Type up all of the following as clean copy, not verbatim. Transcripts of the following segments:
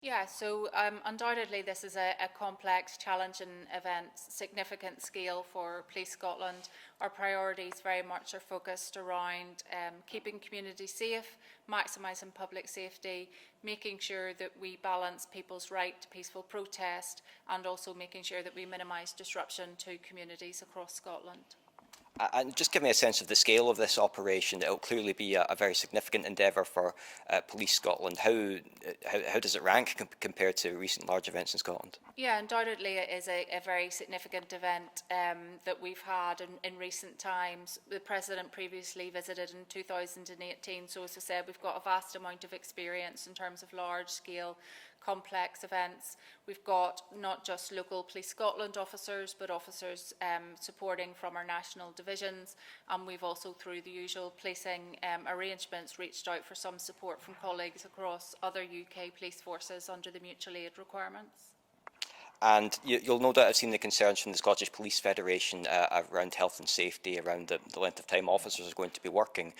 Yeah, so undoubtedly this is a complex, challenging event, significant scale for Police Scotland. Our priorities very much are focused around keeping communities safe, maximising public safety, making sure that we balance people's right to peaceful protest, and also making sure that we minimise disruption to communities across Scotland. And just give me a sense of the scale of this operation. It'll clearly be a very significant endeavour for Police Scotland. How does it rank compared to recent large events in Scotland? Yeah, undoubtedly it is a very significant event that we've had in recent times. The President previously visited in 2018, so as I said, we've got a vast amount of experience in terms of large-scale complex events. We've got not just local Police Scotland officers, but officers supporting from our national divisions, and we've also, through the usual policing arrangements, reached out for some support from colleagues across other UK police forces under the mutual aid requirements. And you'll no doubt have seen the concerns from the Scottish Police Federation around health and safety, around the length of time officers are going to be working.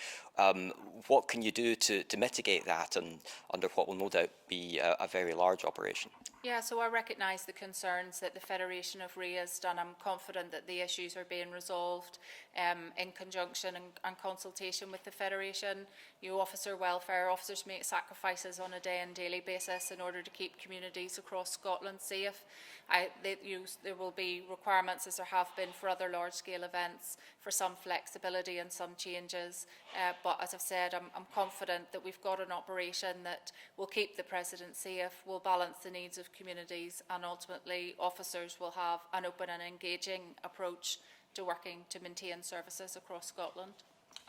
What can you do to mitigate that, and under what will no doubt be a very large operation? Yeah, so I recognise the concerns that the Federation have raised, and I'm confident that the issues are being resolved in conjunction and consultation with the Federation. Officer welfare, officers make sacrifices on a day and daily basis in order to keep communities across Scotland safe. There will be requirements, as there have been for other large-scale events, for some flexibility and some changes. But as I've said, I'm confident that we've got an operation that will keep the President safe, will balance the needs of communities, and ultimately officers will have an open and engaging approach to working to maintain services across Scotland.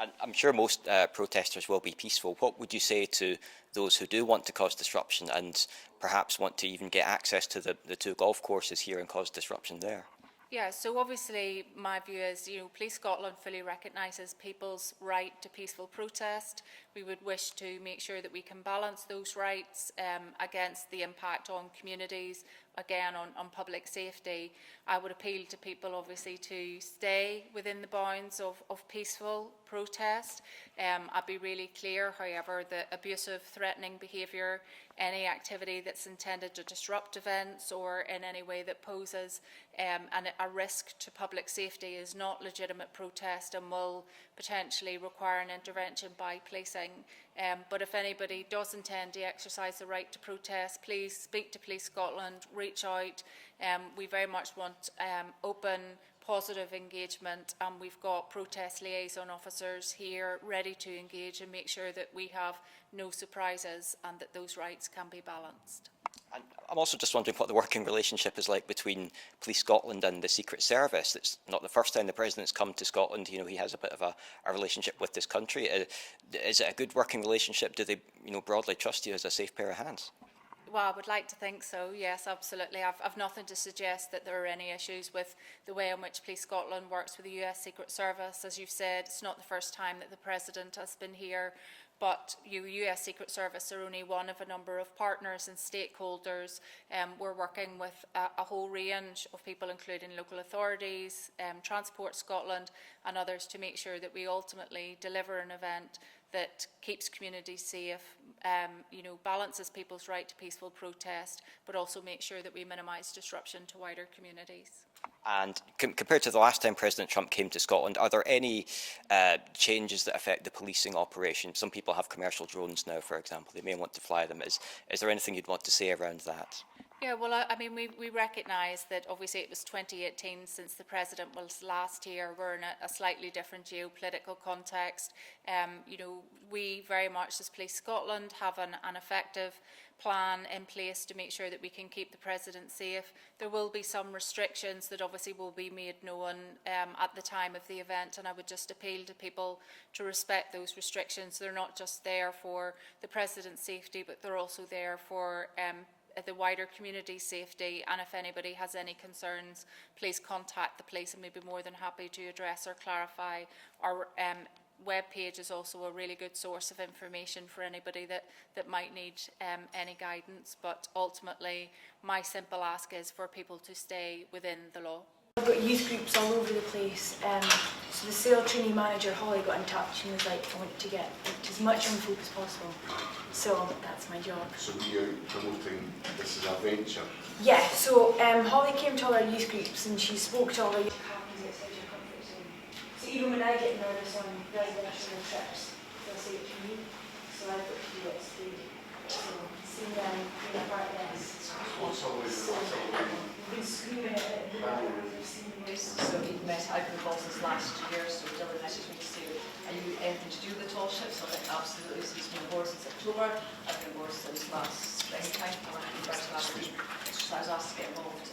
And I'm sure most protesters will be peaceful. What would you say to those who do want to cause disruption and perhaps want to even get access to the two golf courses here and cause disruption there? Yeah, so obviously my view is, Police Scotland fully recognises people's right to peaceful protest. We would wish to make sure that we can balance those rights against the impact on communities, again on public safety. I would appeal to people obviously to stay within the bounds of peaceful protest. I'd be really clear, however, that abusive, threatening behaviour, any activity that's intended to disrupt events or in any way that poses a risk to public safety is not legitimate protest and will potentially require an intervention by policing. But if anybody does intend to exercise the right to protest, please speak to Police Scotland, reach out. We very much want open, positive engagement, and we've got protest liaison officers here ready to engage and make sure that we have no surprises and that those rights can be balanced. And I'm also just wondering what the working relationship is like between Police Scotland and the Secret Service. It's not the first time the President's come to Scotland. He has a bit of a relationship with this country. Is it a good working relationship? Do they, broadly trust you as a safe pair of hands? Well, I would like to think so, yes, absolutely. I've nothing to suggest that there are any issues with the way in which Police Scotland works with the US Secret Service. As you've said, it's not the first time that the President has been here, but the US Secret Service are only one of a number of partners and stakeholders. We're working with a whole range of people, including local authorities, Transport Scotland and others, to make sure that we ultimately deliver an event that keeps communities safe, balances people's right to peaceful protest, but also makes sure that we minimise disruption to wider communities. And compared to the last time President Trump came to Scotland, are there any changes that affect the policing operation? Some people have commercial drones now, for example. They may want to fly them. Is there anything you'd want to say around that? Yeah, well, we recognise that obviously it was 2018 since the President was last here. We're in a slightly different geopolitical context. We very much as Police Scotland have an effective plan in place to make sure that we can keep the President safe. There will be some restrictions that obviously will be made known at the time of the event, and I would just appeal to people to respect those restrictions. They're not just there for the President's safety, but they're also there for the wider community safety, and if anybody has any concerns, please contact the police and we'd be more than happy to address or clarify. Our web page is also a really good source of information for anybody that might need any guidance, but ultimately my simple ask is for people to stay within the law. I've got youth groups all over the place. So the sale trainee manager, Holly, got in touch and was like, I want to get as much info as possible. So that's my job. So we are promoting this as a venture. Yeah, so Holly came to all our youth groups and she spoke to all the happens outside your comfort zone. So even when I get nervous on residential trips, they'll say it to me. So I've got to do it too. So seeing them being a part of this. So we've been screaming at it. So he'd met, I've been involved since last year, so Dylan messaged me to say that I knew anything to do with the tall ships, so I'm like, absolutely, so he's been aboard since October, I've been aboard since last springtime, and I've been first last week, so I was asked to get involved to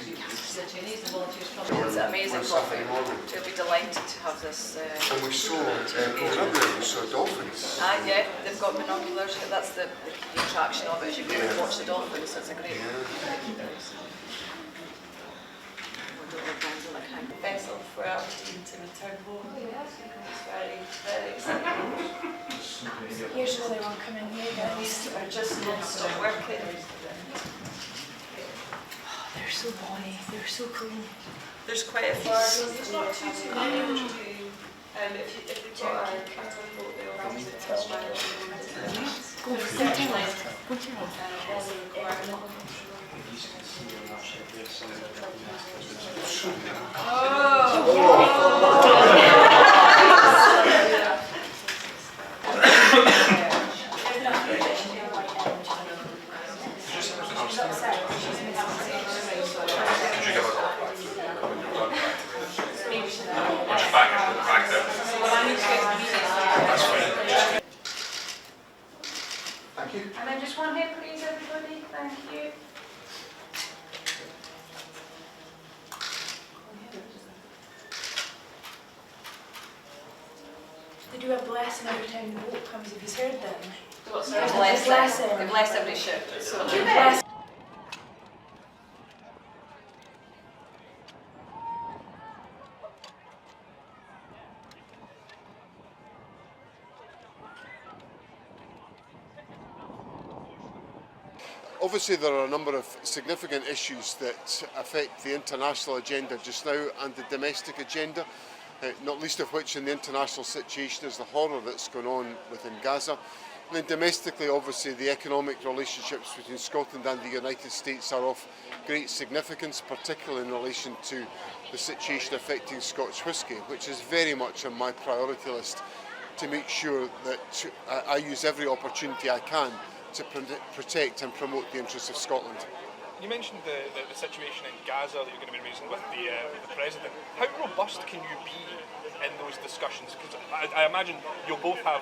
do the trainees, the volunteers from it's amazing coffee. They'll be delighted to have this. And we saw, we saw dolphins. Yeah, they've got binoculars, that's the key attraction of it, is you can watch the dolphins, so it's a great vessel for our team to return home. It's very, very exciting. Here's another one coming here, guys. Are just non-stop working. Oh, they're so bonny, they're so clean. There's quite a few. There's not too many. If we've got our cattle boat, they all have to test my Go for it. Go to it. Thank you. And then just one here, please, everybody. Thank you. They do a blessing every time the boat comes. Have you heard them? They bless every ship. So Bless. Obviously there are a number of significant issues that affect the international agenda just now and the domestic agenda, not least of which in the international situation is the horror that's going on within Gaza. And then domestically, obviously, the economic relationships between Scotland and the United States are of great significance, particularly in relation to the situation affecting Scotch whisky, which is very much on my priority list to make sure that I use every opportunity I can to protect and promote the interests of Scotland. You mentioned the situation in Gaza that you're going to be raising with the President. How robust can you be in those discussions? Because I imagine you'll both have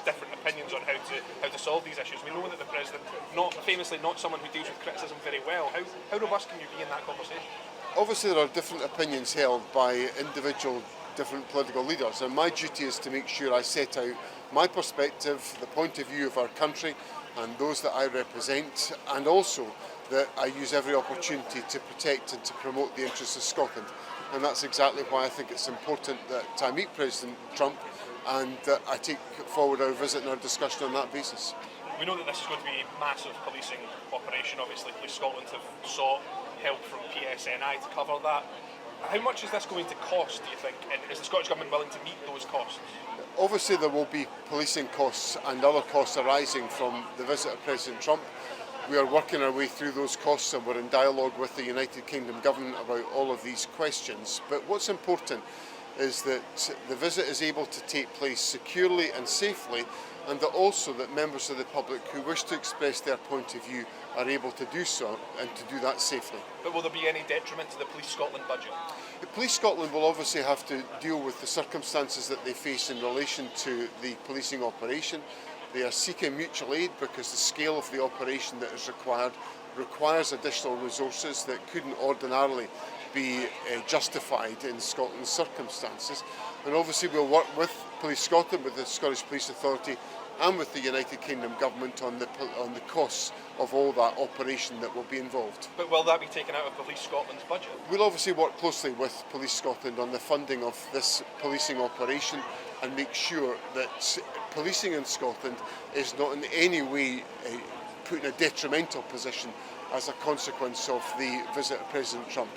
different opinions on how to solve these issues. We know that the President, famously not someone who deals with criticism very well. How robust can you be in that conversation? Obviously there are different opinions held by individual different political leaders, and my duty is to make sure I set out my perspective, the point of view of our country and those that I represent, and also that I use every opportunity to protect and to promote the interests of Scotland. And that's exactly why I think it's important that I meet President Trump and that I take forward our visit and our discussion on that basis. We know that this is going to be a massive policing operation. Obviously, Police Scotland have sought help from PSNI to cover that. How much is this going to cost, do you think, and is the Scottish Government willing to meet those costs? Obviously there will be policing costs and other costs arising from the visit of President Trump. We are working our way through those costs and we're in dialogue with the United Kingdom Government about all of these questions. But what's important is that the visit is able to take place securely and safely, and that also that members of the public who wish to express their point of view are able to do so and to do that safely. But will there be any detriment to the Police Scotland budget? The Police Scotland will obviously have to deal with the circumstances that they face in relation to the policing operation. They are seeking mutual aid because the scale of the operation that is requires additional resources that couldn't ordinarily be justified in Scotland's circumstances. And obviously we'll work with Police Scotland, with the Scottish Police Authority and with the United Kingdom Government on the costs of all that operation that will be involved. But will that be taken out of Police Scotland's budget? We'll obviously work closely with Police Scotland on the funding of this policing operation and make sure that policing in Scotland is not in any way put in a detrimental position as a consequence of the visit of President Trump.